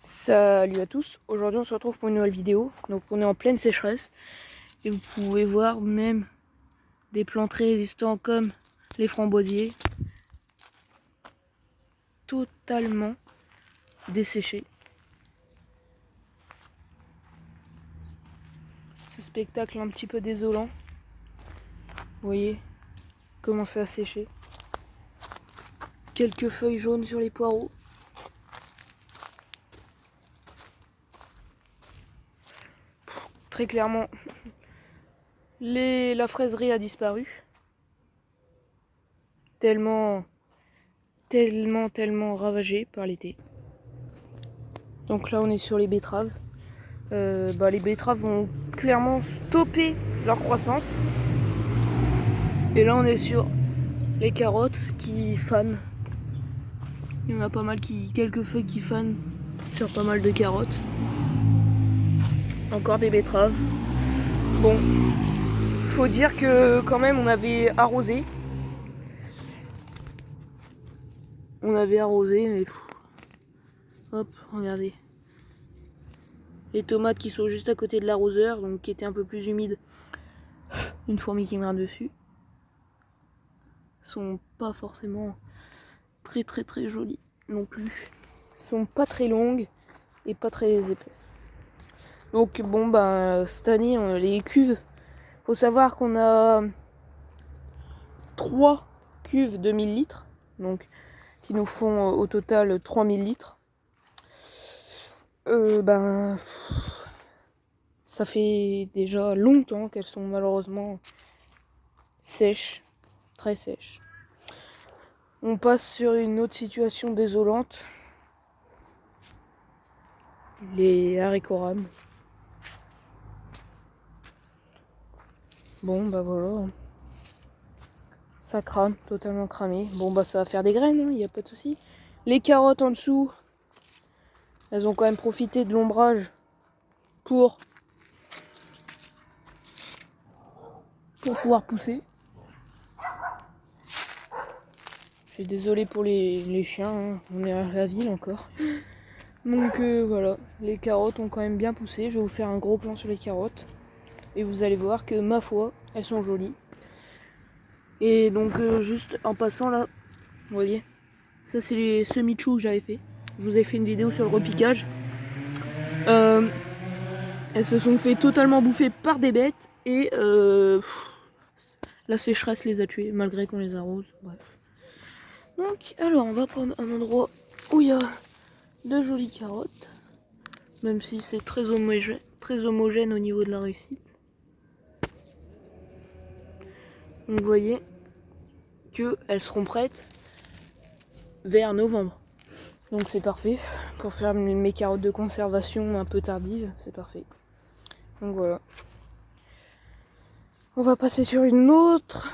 Salut à tous, aujourd'hui on se retrouve pour une nouvelle vidéo. Donc on est en pleine sécheresse et vous pouvez voir même des plantes résistants comme les framboisiers totalement desséchés. Ce spectacle un petit peu désolant. Vous voyez comment ça a séché. Quelques feuilles jaunes sur les poireaux. Très clairement, la fraiserie a disparu. Tellement ravagée par l'été. Donc là on est sur les betteraves. Les betteraves vont clairement stopper leur croissance. Et là on est sur les carottes qui fanent. Il y en a pas mal quelques feuilles qui fanent sur pas mal de carottes. Encore des betteraves. Bon, faut dire que quand même on avait arrosé. Mais hop, regardez. Les tomates qui sont juste à côté de l'arroseur, donc qui étaient un peu plus humides. Une fourmi qui meurt dessus. Sont pas forcément très jolies non plus. Sont pas très longues et pas très épaisses. Donc bon cette année les cuves, faut savoir qu'on a 3 cuves de 1000 litres, donc qui nous font au total 3000 litres. Ça fait déjà longtemps qu'elles sont malheureusement sèches, très sèches. On passe sur une autre situation désolante. Les haricots rames. Bon voilà. Ça crame, totalement cramé. Bon ça va faire des graines, il n'y a pas de souci. Les carottes en dessous, elles ont quand même profité de l'ombrage pour pouvoir pousser. Je suis désolé pour les chiens, on est à la ville encore. Donc voilà, les carottes ont quand même bien poussé. Je vais vous faire un gros plan sur les carottes. Et vous allez voir que ma foi, elles sont jolies. Et donc juste en passant là, vous voyez, ça c'est les semi-choux que j'avais fait. Je vous ai fait une vidéo sur le repiquage. Elles se sont fait totalement bouffer par des bêtes et la sécheresse les a tuées malgré qu'on les arrose. Bref. Donc alors on va prendre un endroit où il y a de jolies carottes, même si c'est très homogène au niveau de la réussite. Donc vous voyez qu'elles seront prêtes vers novembre. Donc c'est parfait pour faire mes carottes de conservation un peu tardives, c'est parfait. Donc voilà. On va passer sur une autre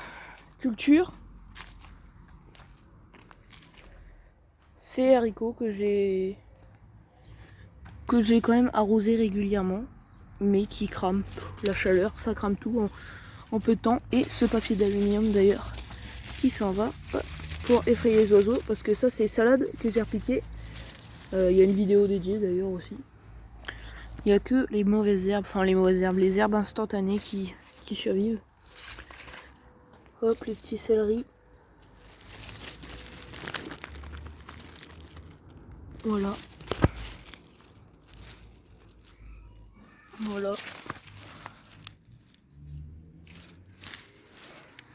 culture. Ces haricots que j'ai quand même arrosé régulièrement, mais qui crament. La chaleur, ça crame tout en peu de temps. Et ce papier d'aluminium d'ailleurs qui s'en va pour effrayer les oiseaux, parce que ça c'est salade que j'ai repiqué. Il y a une vidéo dédiée d'ailleurs aussi. Il n'y a que les mauvaises herbes, les herbes instantanées qui survivent. Hop, les petits céleris. Voilà.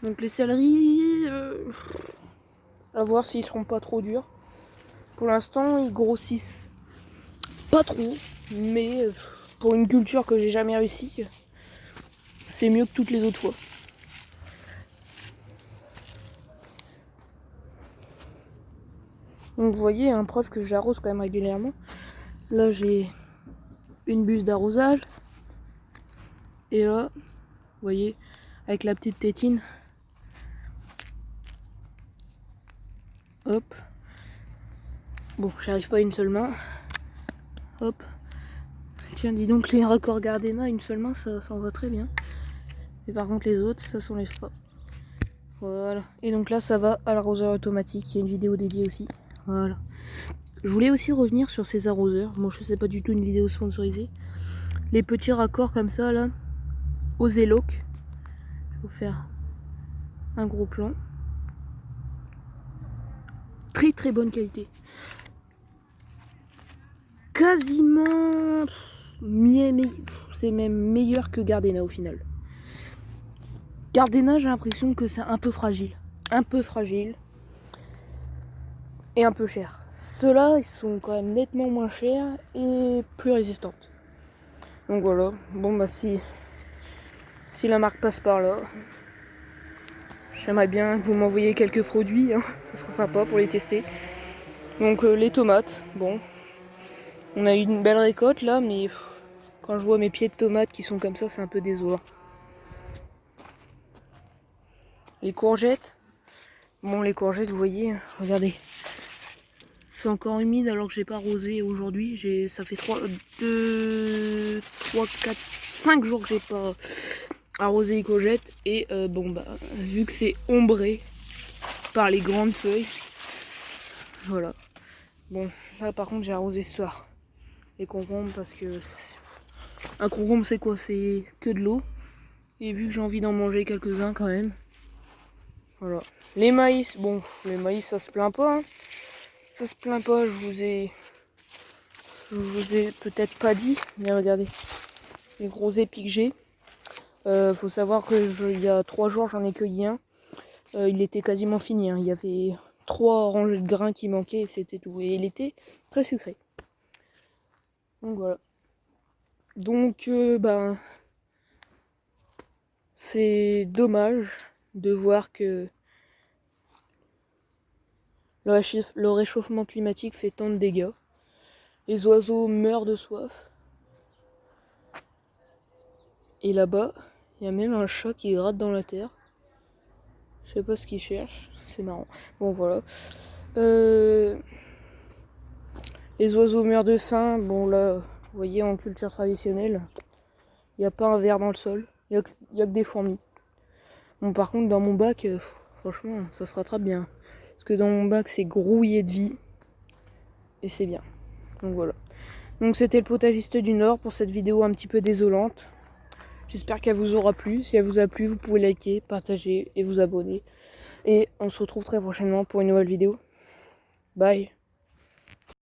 Donc les céleris, à voir s'ils seront pas trop durs. Pour l'instant, ils grossissent pas trop, mais pour une culture que j'ai jamais réussi, c'est mieux que toutes les autres fois. Donc vous voyez, preuve que j'arrose quand même régulièrement. Là j'ai une buse d'arrosage. Et là, vous voyez, avec la petite tétine. Hop. Bon, j'arrive pas à une seule main. Hop. Tiens, dis donc, les raccords Gardena, une seule main, ça en va très bien. Mais par contre, les autres, ça s'enlève pas. Voilà. Et donc là, ça va à l'arroseur automatique. Il y a une vidéo dédiée aussi. Voilà. Je voulais aussi revenir sur ces arroseurs. Bon, je sais pas du tout une vidéo sponsorisée. Les petits raccords comme ça là, Ozeloc. Je vais vous faire un gros plan. Très très bonne qualité. Quasiment, c'est même meilleur que Gardena au final. Gardena, j'ai l'impression que c'est un peu fragile. Un peu fragile. Et un peu cher. Ceux-là, ils sont quand même nettement moins chers et plus résistants. Donc voilà. Bon bah si la marque passe par là, j'aimerais bien que vous m'envoyiez quelques produits. Hein. Ça serait sympa pour les tester. Donc les tomates, bon. On a eu une belle récolte là, mais quand je vois mes pieds de tomates qui sont comme ça, c'est un peu désolant. Les courgettes. Bon, les courgettes, vous voyez, regardez. C'est encore humide alors que j'ai pas arrosé aujourd'hui. Ça fait 3, 4, 5 jours que j'ai pas arrosé les courgettes. Et bon, bah, vu que c'est ombré par les grandes feuilles, voilà. Bon, là par contre, j'ai arrosé ce soir les concombres parce que un concombre, c'est quoi? C'est que de l'eau. Et vu que j'ai envie d'en manger quelques-uns quand même. Voilà. Les maïs, bon, les maïs, ça se plaint pas. Hein. Ça se plaint pas, je vous ai peut-être pas dit, mais regardez, les gros épis que j'ai. Faut savoir que il y a 3 jours, j'en ai cueilli un. Il était quasiment fini. Hein. Il y avait 3 rangées de grains qui manquaient, c'était tout. Et il était très sucré. Donc voilà. Donc, ben, c'est dommage de voir que le réchauffement climatique fait tant de dégâts. Les oiseaux meurent de soif. Et là-bas, il y a même un chat qui gratte dans la terre. Je sais pas ce qu'il cherche. C'est marrant. Bon, voilà. Les oiseaux meurent de faim. Bon, là, vous voyez, en culture traditionnelle, il n'y a pas un ver dans le sol. Il n'y a que des fourmis. Bon, par contre, dans mon bac, franchement, ça se rattrape bien. Parce que dans mon bac, c'est grouillé de vie. Et c'est bien. Donc voilà. Donc c'était le potagiste du Nord pour cette vidéo un petit peu désolante. J'espère qu'elle vous aura plu. Si elle vous a plu, vous pouvez liker, partager et vous abonner. Et on se retrouve très prochainement pour une nouvelle vidéo. Bye.